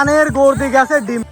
কানের গোড় দিকে আছে ডিম।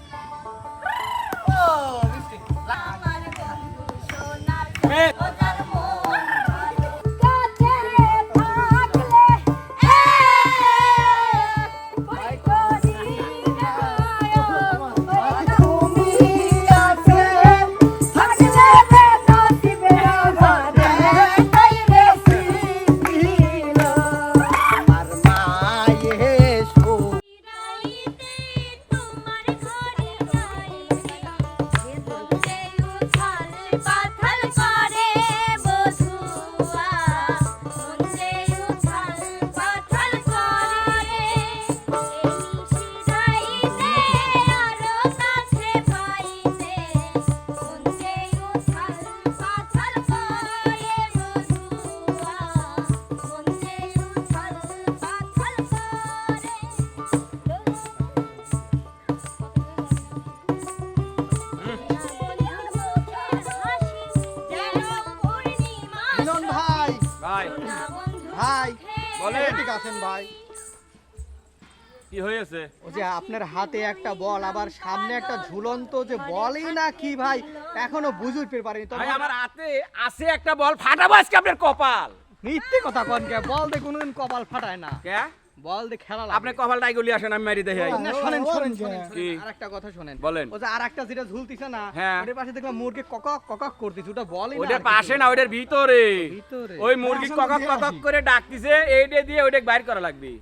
কি হয়েছে? ও যে আপনার হাতে একটা বল আবার সামনে একটা ঝুলন্ত যে বলই না কি ভাই এখনো বুঝতে পারিনি তো ভাই আমার হাতে আছে একটা বল ফাটাবো আজকে আপনার কপাল। মিথ্যে কথা কোন কে বল দিয়ে কোনদিন কপাল ফাটায় না কে বল দিয়ে খেলা আপনি কপালটাই গলি আসেন আমি মারি দেই। শুনেন শুনেন শুনেন কি আরেকটা কথা শুনেন বলেন। ও যে আরেকটা যেটা ঝুলতিছে না হ্যাঁ। ওটার পাশে দেখলাম মুরগি ককক ককক করতিছে ওটা বলই না ওইটা পাশে না ওইটার ভিতরে ভিতরে ওই মুরগি ককক ককক করে ডাকতিছে এইটা দিয়ে ওইটা বাইর করা লাগবে।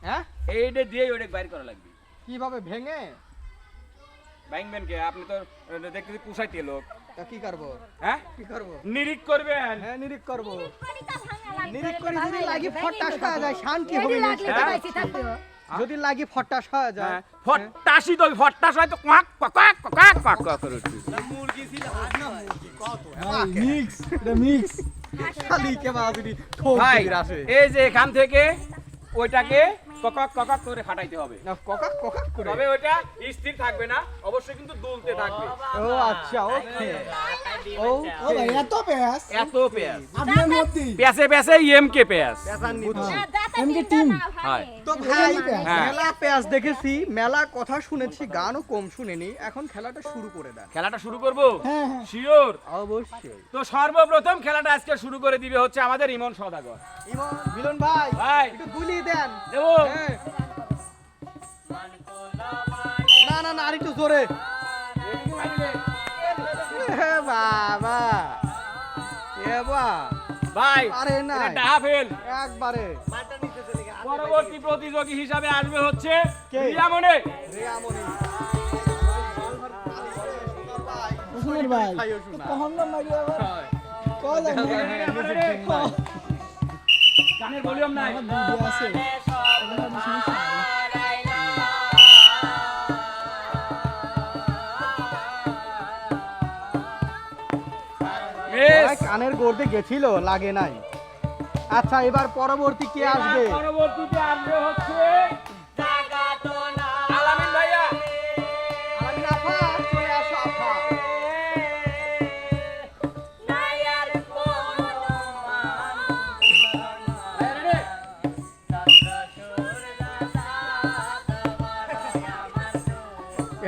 হ্যাঁ এইটা দিয়ে ওইটা বাইর করা লাগবে। কিভাবে ভেঙে ভাঙবেন কে? আপনি তো দেখতেছি কুসাইতে লোক। তা কি করব হ্যাঁ কি করব নিরিক করবেন। হ্যাঁ নিরিক করব নিরিক করে যদি লাগি ফটাস হয়ে যায় শান্তি হবে না যদি লাগি ফটাস হয়ে যায় ফটাসি তো ফটাস হয় তো কোয়াক কোয়াক কোয়াক কোয়াক করে উঠবে। মুরগি ছিল না মুরগি কত মিক্স এটা মিক্স খালি কে বাজুরি ঠোক ভাই দিয়ে আসে এই যে এখান থেকে ওইটাকে কোকাক কোকাক করে ফাটাইতে হবে। না কোকাক কোকাক করে তবে ওইটা স্থির থাকবে না, অবশ্যই কিন্তু দুলতে থাকবে। ও আচ্ছা ওকে ও ভাই এত পেঁয়াজ এত পেঁয়াজ আপনার মধ্যে পেঁয়াজে পেঁয়াজে এমকে পেঁয়াজ। এমকে টিম হয় তো ভাই হ্যাঁ। মেলা পেঁয়াজ দেখেছি মেলা কথা শুনেছি গানও কম শুনেনি এখন খেলাটা শুরু করে দেন খেলাটা শুরু করব হ্যাঁ হ্যাঁ শিওর। অবশ্যই তো সর্বপ্রথম খেলাটা আজকে শুরু করে দিবে হচ্ছে আমাদের ইমন সওদাগর। ইমন মিলন ভাই ভাই একটু দুলি দেন দেবো হ্যাঁ। না না না আরেকটু জোরে এ বাবা এ বা ভাই আরে না এটা ডাহা ফেল। একবারে পরবর্তী প্রতিযোগী হিসাবে আসবে হচ্ছে কে? রিয়ামনে। রেয়ামনি সুন্দর ভাই খাইও শোনা কখন না মারি আবার হয়। কল গানের ভলিউম নাই। ভিডিও আছে এখন আর সমস্যা নাই। ভাই, কানের গোড়তে গেছিল লাগে নাই আচ্ছা এবার পরবর্তী কে আসবে পরবর্তীতে আসবে হচ্ছে আলামিন ভাইয়া। আলামিন আপা চলে আসো আপা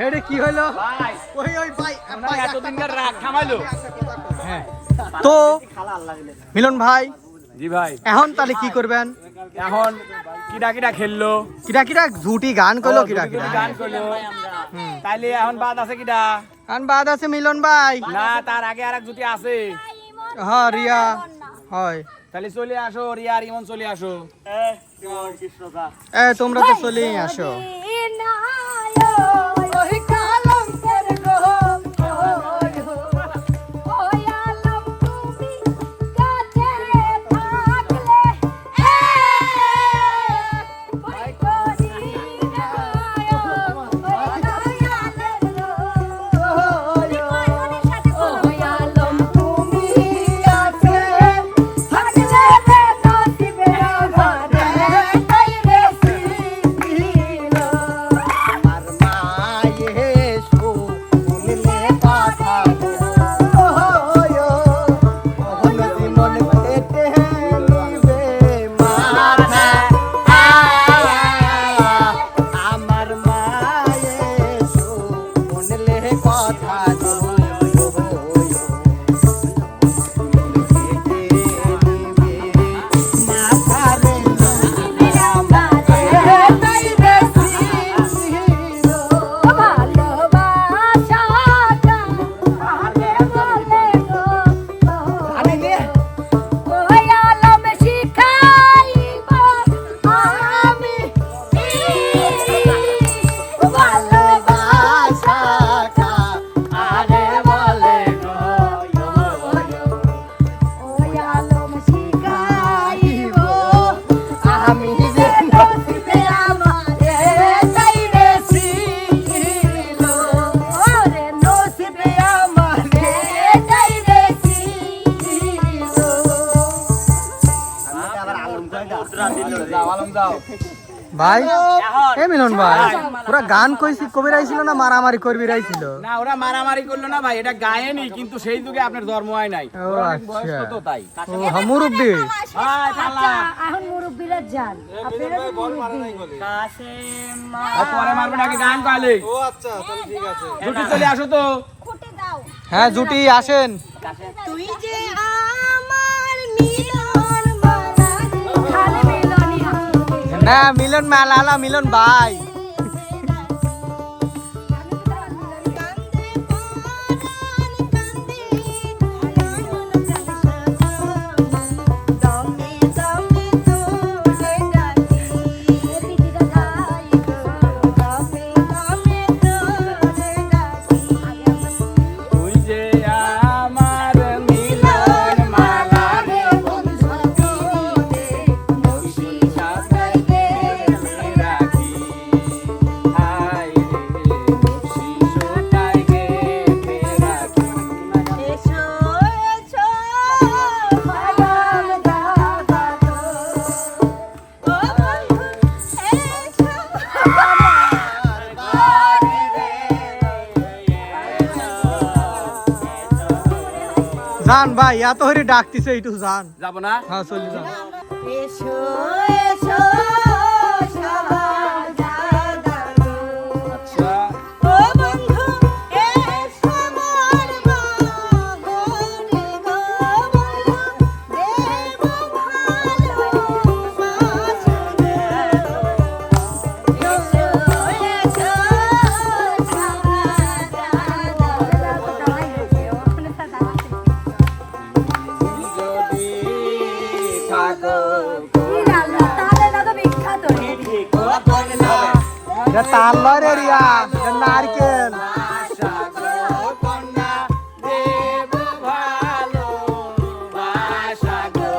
এটা কি হলো ভাই ওই ওই ভাই আমরা এতদিনকার রাগ থামাইলো। হ্যাঁ তো মিলন ভাই জি ভাই এখন তাহলে কি করবেন এখন কিডা কিডা খেললো, কিরা কিরা ঝুটি গান কইলো কিরা কিরা গান করলো, তাইলে এখন বাদ আছে কিডা? গান বাদ আছে মিলন ভাই না তার আগে আর এক জুটি আছে। হ্যাঁ রিয়া হয় তাহলে চলে আসো রিয়া আর ইমন চলে আসো। এ তোমরা তো চলেই আসো কথা ভাই এ মিলন ভাই পুরা গান কইছি কবির আইছিল না মারামারি করবি রাইছিল? না ওরা মারামারি করলো না ভাই, এটা গায়েনি, কিন্তু সেই যুগে আপনার ধর্ম হয় নাই। ও ওরা অনেক আচ্ছা। বয়স্ক তো তাই। ও মুরব্বি হাই পাল্লা। এখন মুরব্বিরা যান আপনারা তো মুরব্বি। আর পরে মারবেন আগে গান গাইলে। ও আচ্ছা তাহলে ঠিক আছে। জুটি চলে আসো তো। হ্যাঁ জুটি আসেন। তুই যে আমার মিলন মালা খালি মিলনই আছে। না মিলন মালালা মিলন ভাই তুই যে আমার মিলন মালা রে বন্ধু সাজাইতে রাখি। হাই রে শিশুটাই গেতে রাখি। জান ভাই এত হরি ডাকতিছে একটু জান। যাবো না? হ্যাঁ চলি যান। এসো এসো সবাই দাদা আচ্ছা ও বন্ধু এসো মোর বাগরে গো বন্ধু দেব ভালো বাসরে এসো এসো সবাই দাদা যদি থাকো এটা তাল লয় রে রিয়া এটা নারকেল। কন্যা দেব ভালো বাসা গো।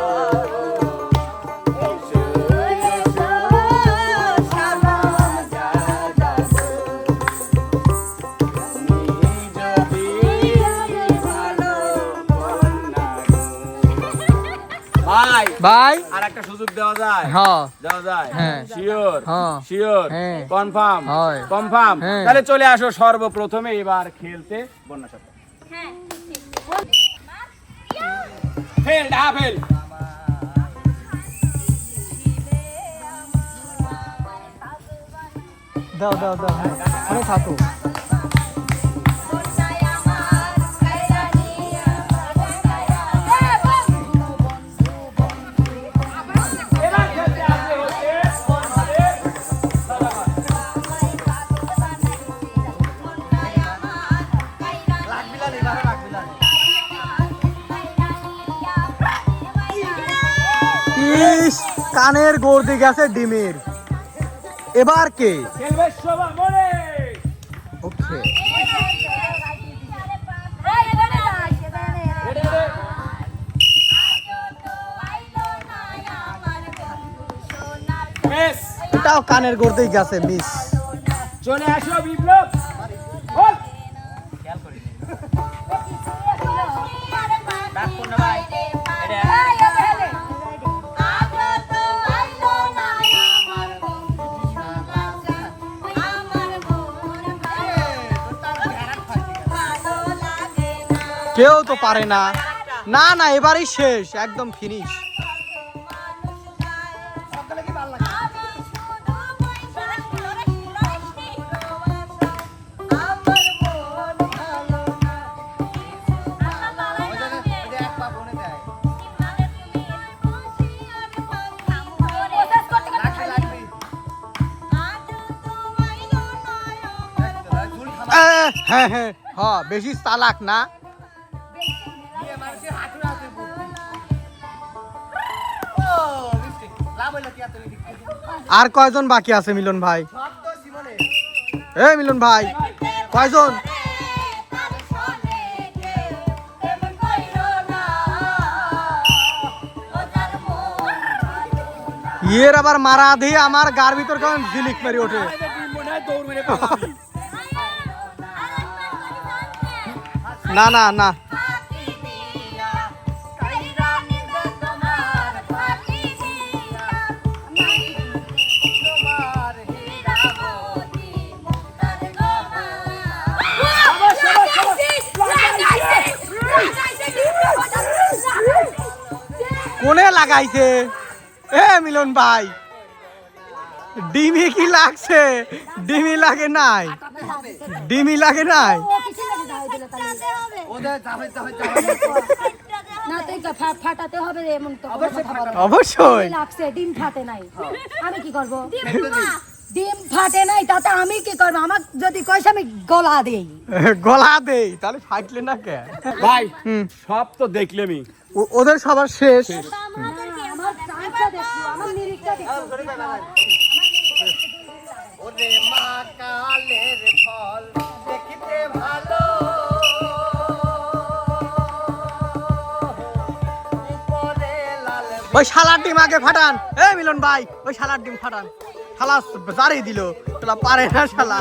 ভাই ভাই আর একটা সুযোগ দেওয়া যায়? হ্যাঁ দেওয়া যায়? হ্যাঁ। শিওর হ্যাঁ। শিওর হ্যাঁ। কনফার্ম হয়। কনফার্ম হ্যাঁ। তাহলে চলে আসো সর্বপ্রথমে এবার খেলতে বন্যা শব্দ। ফেল ডা ফেল। দাও দাও দাও ওখানে থাকো। এবার খেলতে আসবে হচ্ছে আমাদের ইস কানের গোড় দিয়ে গেছে ডিমের। এবার কে? খেলবে সবাই মনে। ওকে বেশ এটাও কানের গোড় দিয়ে গেছে মিস। চলে আসো বিপ্লব। বল। কেউ তো পারে না। না না এবারই শেষ একদম ফিনিশ। হ্যাঁ হ্যাঁ হ বেশি চালাক না। আর কয়জন বাকি আছে মিলন ভাই? এ মিলন ভাই কয়জন? ইয়ের আবার মারা দিয়ে আমার গার ভিতর কেমন ঝিলিক মারি ওঠে। না না না কোনে লাগাইছে? এ মিলন ভাই ডিমি কি লাগছে? ডিমি লাগে নাই, ডিমি লাগে নাই। না তো ফাটাতে হবে এমন তো অবশ্যই লাগছে, ডিম ফাটে নাই, আমি কি করব? ডিম ফাটে নাই তাতে আমি কি করব? আমার যদি কইস আমি গলা দেই। গলা দেই তাহলে ফাটলে না কে ভাই হুম। সব তো দেখলেমই, ওদের সবার শেষ। আমার চাঁদটা দেখো, আমার নিরিখটা দেখো। ওরে মা কালের ফল দেখিতে ভালো, ওই শালার ডিম আগে ফাটান। এ মিলন ভাই ওই শালার ডিম ফাটান। শালা জারি দিল, তোলা পারে না শালা।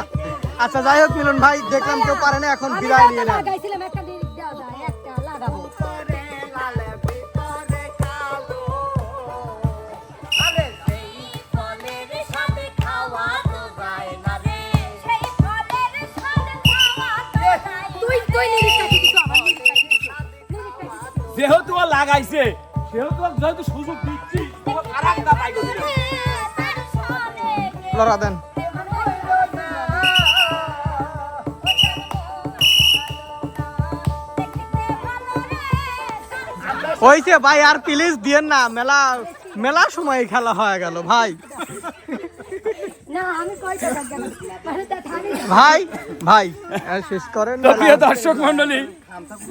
আচ্ছা যাই হোক মিলন ভাই দেখলাম কেউ পারে না, এখন বিদায় নিয়ে নেন। লাগাইছিলাম একটা নিরিখ দেওয়া যায়, একটা লাগাবো। তুই নিরিখটা কি দিছো? আমার নিরিখটা কি দিছো? যেহেতু ও লাগাইছে সেহেতু ওর যেহেতু সুযোগ দিচ্ছি ও আরেকটা পাইবো দিলে। লড়া দেন। হইছে ভাই আর প্লিজ দিয়েন না, মেলা মেলা সময় খেলা হয়ে গেল ভাই। না আমি কয়টা টাকা না, মানে তা থামি ভাই ভাই শেষ করেন। তো প্রিয় দর্শক মণ্ডলী,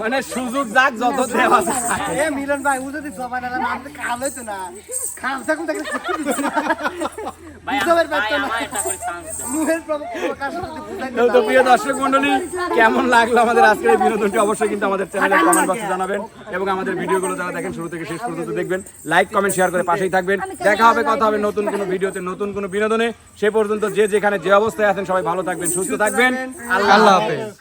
মানে সুযোগ যাক যত দেওয়া যায়। এ মিলন ভাই ও যদি জবান না মানতে কাল হইতো না, খামসা কোন থেকে শিখতে দিছ না ভাই। আমার এটা করে চান্স মুহের প্রকাশ করতে বুঝাই। তো প্রিয় দর্শক মণ্ডলী, কেমন লাগলো আমাদের আজকের এই বিনোদনটি অবশ্যই কিন্তু আমাদের চ্যানেলে কমেন্ট বক্সে জানাবেন, এবং আমাদের ভিডিওগুলো যারা দেখেন শুরু থেকে শেষ পর্যন্ত দেখবেন, লাইক কমেন্ট শেয়ার করে পাশেই থাকবেন। দেখা হবে, কথা হবে নতুন কোনো ভিডিওতে, নতুন কোনো বিনোদনে। সে পর্যন্ত যে যেখানে যে অবস্থায় আছেন সবাই ভালো থাকবেন, সুস্থ থাকবেন। আল্লাহ হাফেজ।